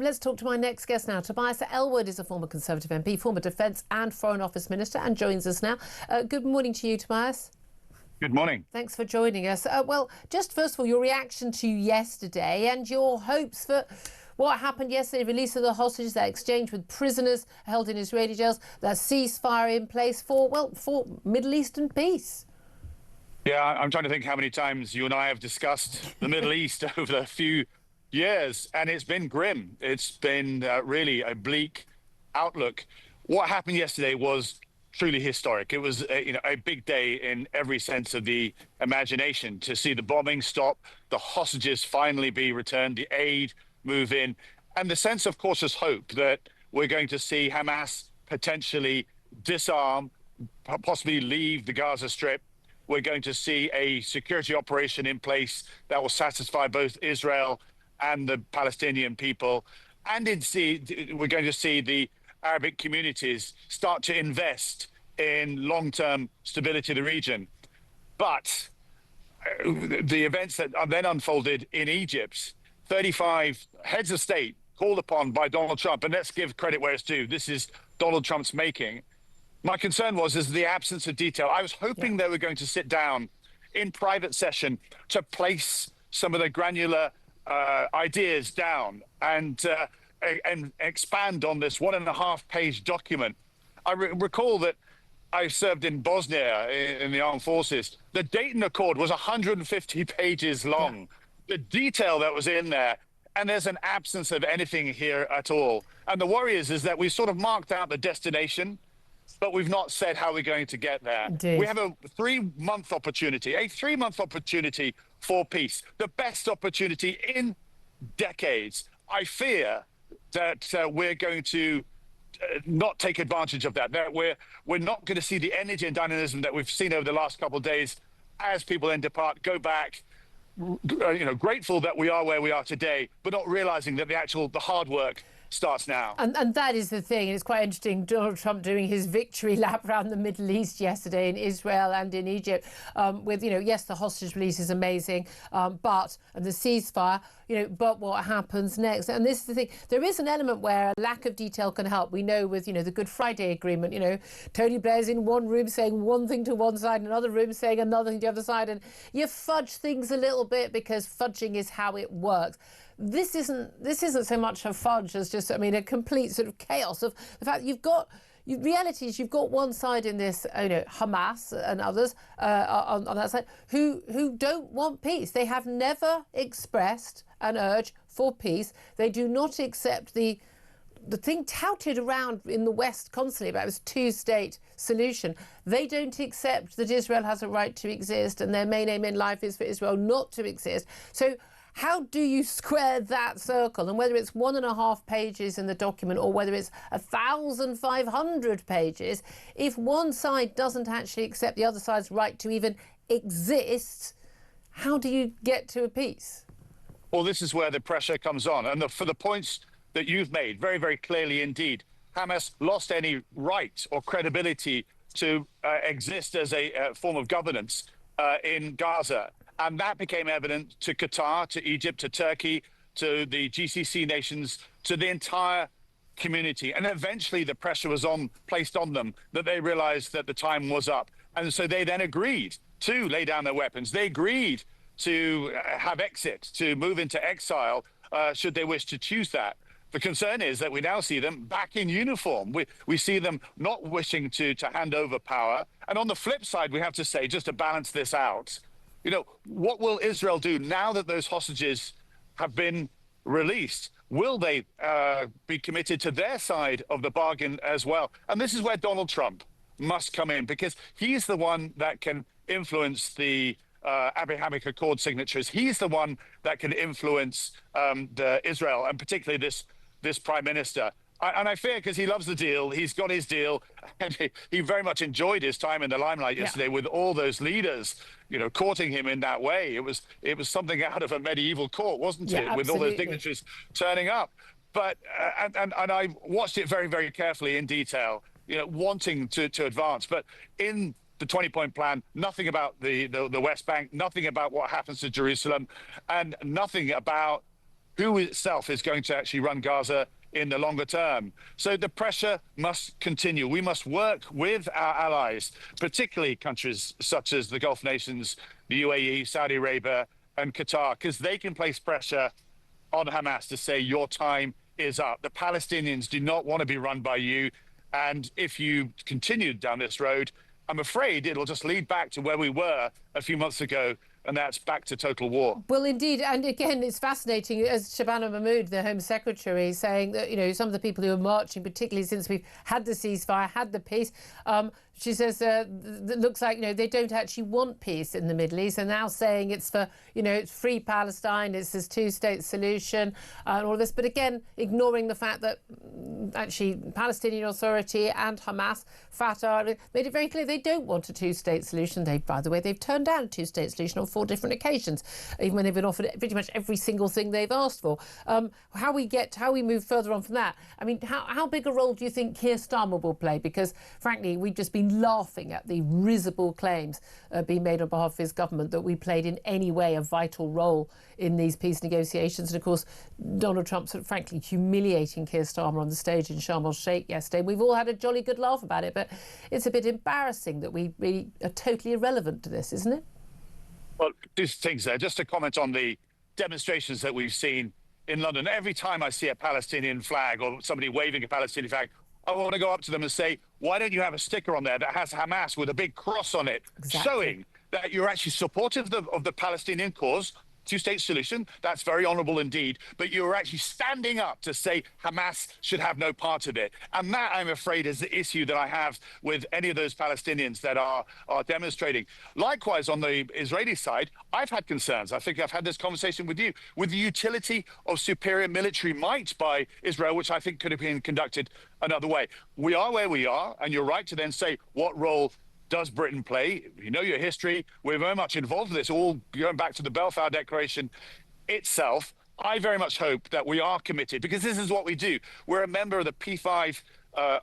Let's talk to my next guest now. Tobias Ellwood is a former Conservative MP, former Defence and Foreign Office Minister, and joins us now. Good morning to you, Tobias. Good morning. Thanks for joining us. Well, just first of all, your reaction to yesterday and your hopes for what happened yesterday, release of the hostages, that exchange with prisoners held in Israeli jails, that ceasefire in place for Middle Eastern peace. Yeah, I'm trying to think how many times you and I have discussed the Middle East over a few years, and it's been grim. It's been really a bleak outlook. What happened yesterday was truly historic. It was a big day in every sense of the imagination, to see the bombing stop, the hostages finally be returned, the aid move in, and the sense of cautious hope that we're going to see Hamas potentially disarm, possibly leave the Gaza Strip. We're going to see a security operation in place that will satisfy both Israel and the Palestinian people. And we're going to see the Arabic communities start to invest in long-term stability of the region. But the events that are then unfolded in Egypt, 35 heads of state called upon by Donald Trump, and let's give credit where it's due, this is Donald Trump's making. My concern is the absence of detail. I was hoping they were going to sit down in private session to place some of the granular ideas down and expand on this 1.5-page document. I recall that I served in Bosnia in the armed forces. The Dayton Accord was 150 pages long. The detail that was in there, and there's an absence of anything here at all. And the worry is that we sort of marked out the destination, but we've not said how we're going to get there. Indeed. We have a 3-month opportunity for peace, the best opportunity in decades. I fear that we're going to not take advantage of that. That we're not going to see the energy and dynamism that we've seen over the last couple of days as people then depart, go back, grateful that we are where we are today, but not realizing that the hard work starts now. And that is the thing. It's quite interesting, Donald Trump doing his victory lap around the Middle East yesterday in Israel and in Egypt with, yes, the hostage release is amazing, and the ceasefire, but what happens next? And this is the thing. There is an element where a lack of detail can help. We know with, the Good Friday Agreement, Tony Blair's in one room saying one thing to one side, another room saying another thing to the other side, and you fudge things a little bit because fudging is how it works. This isn't so much a fudge as just, a complete sort of chaos of the fact reality is you've got one side in this, Hamas and others on that side who don't want peace. They have never expressed an urge for peace. They do not accept the thing touted around in the West constantly about this 2-state solution. They don't accept that Israel has a right to exist, and their main aim in life is for Israel not to exist. So how do you square that circle? And whether it's 1.5 pages in the document or whether it's 1,500 pages, if one side doesn't actually accept the other side's right to even exist, how do you get to a peace? Well, this is where the pressure comes on. And for the points that you've made very, very clearly indeed, Hamas lost any right or credibility to exist as a form of governance in Gaza. And that became evident to Qatar, to Egypt, to Turkey, to the GCC nations, to the entire community. And eventually the pressure was placed on them that they realized that the time was up. And so they then agreed to lay down their weapons. They agreed to have exit, to move into exile, should they wish to choose that. The concern is that we now see them back in uniform. We see them not wishing to hand over power. And on the flip side, we have to say, just to balance this out, what will Israel do now that those hostages have been released? Will they be committed to their side of the bargain as well? And this is where Donald Trump must come in, because he's the one that can influence the Abrahamic Accord signatories. He's the one that can influence Israel, and particularly this prime minister. And I fear, because he loves the deal, he's got his deal, and he very much enjoyed his time in the limelight yesterday with all those leaders, courting him in that way. It was something out of a medieval court, wasn't it? With all those dignitaries turning up. But and I watched it very, very carefully in detail, wanting to advance. But in the 20-point plan, nothing about the West Bank, nothing about what happens to Jerusalem, and nothing about who itself is going to actually run Gaza in the longer term. So the pressure must continue. We must work with our allies, particularly countries such as the Gulf nations, the UAE, Saudi Arabia, and Qatar, because they can place pressure on Hamas to say your time is up. The Palestinians do not want to be run by you. And if you continue down this road, I'm afraid it'll just lead back to where we were a few months ago, and that's back to total war. Well, indeed. And again, it's fascinating, as Shabana Mahmood, the Home Secretary, saying that, you know, some of the people who are marching, particularly since we've had the ceasefire, had the peace, she says it looks like, you know, they don't actually want peace in the Middle East, and now saying it's for, you know, it's free Palestine, it's this two-state solution, and all this. But again, ignoring the fact that actually Palestinian Authority and Hamas, Fatah, made it very clear they don't want a two-state solution. By the way, they've turned down a two-state solution on 4 different occasions, even when they've been offered pretty much every single thing they've asked for. How we move further on from that? I mean, how big a role do you think Keir Starmer will play? Because frankly, we've just been laughing at the risible claims being made on behalf of his government that we played in any way a vital role in these peace negotiations. And of course, Donald Trump sort of frankly humiliating Keir Starmer on the stage in Sharm el-Sheikh yesterday. We've all had a jolly good laugh about it, but it's a bit embarrassing that we really are totally irrelevant to this, isn't it? Well, two things there. Just to comment on the demonstrations that we've seen in London. Every time I see a Palestinian flag or somebody waving a Palestinian flag, I want to go up to them and say, why don't you have a sticker on there that has Hamas with a big cross on it, showing that you're actually supportive of the Palestinian cause, two-state solution? That's very honourable indeed. But you're actually standing up to say Hamas should have no part of it. And that, I'm afraid, is the issue that I have with any of those Palestinians that are demonstrating. Likewise, on the Israeli side, I've had concerns. I think I've had this conversation with you, with the utility of superior military might by Israel, which I think could have been conducted another way. We are where we are, and you're right to then say, what role does Britain play? You know your history. We're very much involved in this, all going back to the Balfour Declaration itself. I very much hope that we are committed, because this is what we do. We're a member of the P5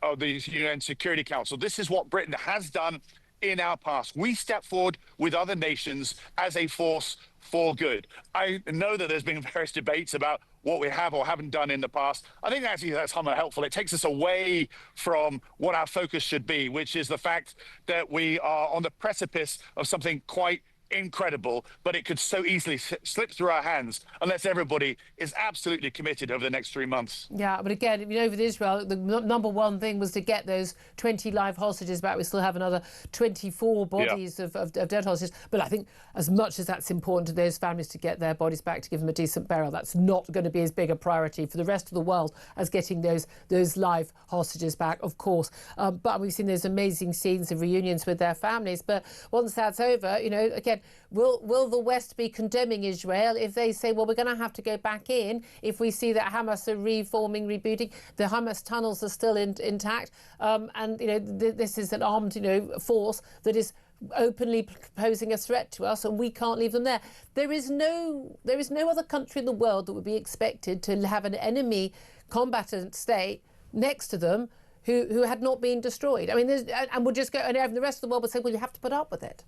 of the UN Security Council. This is what Britain has done in our past. We step forward with other nations as a force for good. I know that there's been various debates about what we have or haven't done in the past. I think actually that's helpful. It takes us away from what our focus should be, which is the fact that we are on the precipice of something quite incredible, but it could so easily slip through our hands unless everybody is absolutely committed over the next 3 months. Yeah, but again, you know, with Israel, the number one thing was to get those 20 live hostages back. We still have another 24 bodies of dead hostages. But I think as much as that's important to those families to get their bodies back, to give them a decent burial, that's not going to be as big a priority for the rest of the world as getting those live hostages back, of course. But we've seen those amazing scenes of reunions with their families. But once that's over, you know, again, will the West be condemning Israel if they say, well, we're going to have to go back in if we see that Hamas are reforming, rebooting, the Hamas tunnels are still intact, and you know this is an armed, you know, force that is openly posing a threat to us, and we can't leave them there. There is no other country in the world that would be expected to have an enemy combatant state next to them who had not been destroyed. I mean, and we'll just go, and the rest of the world would say, well, you have to put up with it.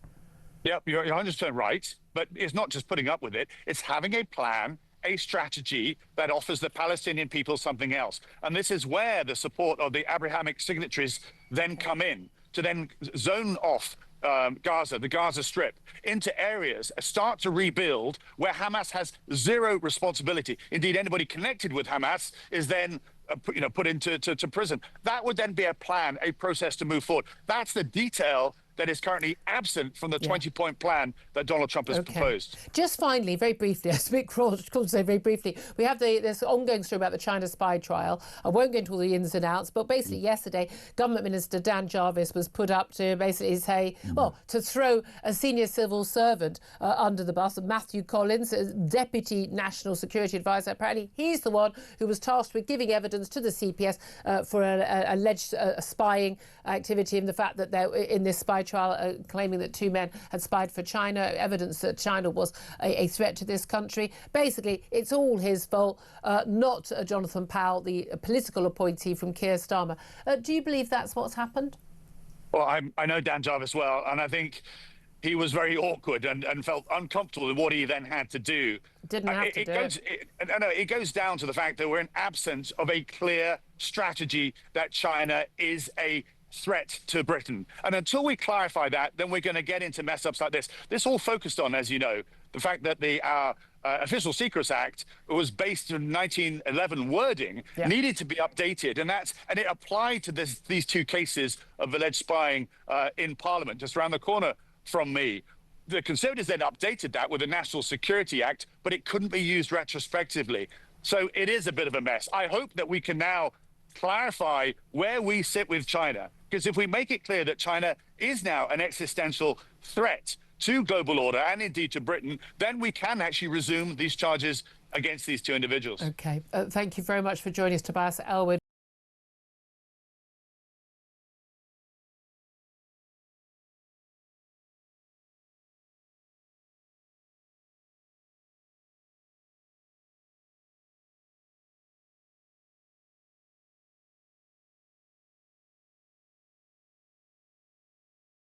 Yeah, you're 100% right. But it's not just putting up with it. It's having a plan, a strategy that offers the Palestinian people something else. And this is where the support of the Abrahamic signatories then come in, to then zone off Gaza, the Gaza Strip, into areas, start to rebuild where Hamas has zero responsibility. Indeed, anybody connected with Hamas is then put into prison. That would then be a plan, a process to move forward. That's the detail that is currently absent from the 20-point plan that Donald Trump has proposed. Just finally, very briefly, I speak for to say very briefly, we have this ongoing story about the China spy trial. I won't go into all the ins and outs, but basically yesterday, Government Minister Dan Jarvis was put up to basically say, well, to throw a senior civil servant under the bus, Matthew Collins, Deputy National Security Advisor. Apparently, he's the one who was tasked with giving evidence to the CPS for an alleged spying activity, and the fact that in this spy trial claiming that 2 men had spied for China, evidence that China was a threat to this country. Basically, it's all his fault, not Jonathan Powell, the political appointee from Keir Starmer. Do you believe that's what's happened? Well, I know Dan Jarvis well, and I think Yeah. he was very awkward and felt uncomfortable with what he then had to do. Didn't have to do it. It goes down to the fact that we're in absence of a clear strategy that China is a threat to Britain. And until we clarify that, then we're going to get into mess ups like this. This all focused on, as you know, the fact that the Official Secrets Act was based on 1911 wording, needed to be updated, and it applied to these two cases of alleged spying in Parliament just around the corner from me. The Conservatives then updated that with the National Security Act, but it couldn't be used retrospectively. So it is a bit of a mess. I hope that we can now clarify where we sit with China, because if we make it clear that China is now an existential threat to global order and indeed to Britain, then we can actually resume these charges against these two individuals. Okay. Thank you very much for joining us, Tobias Ellwood.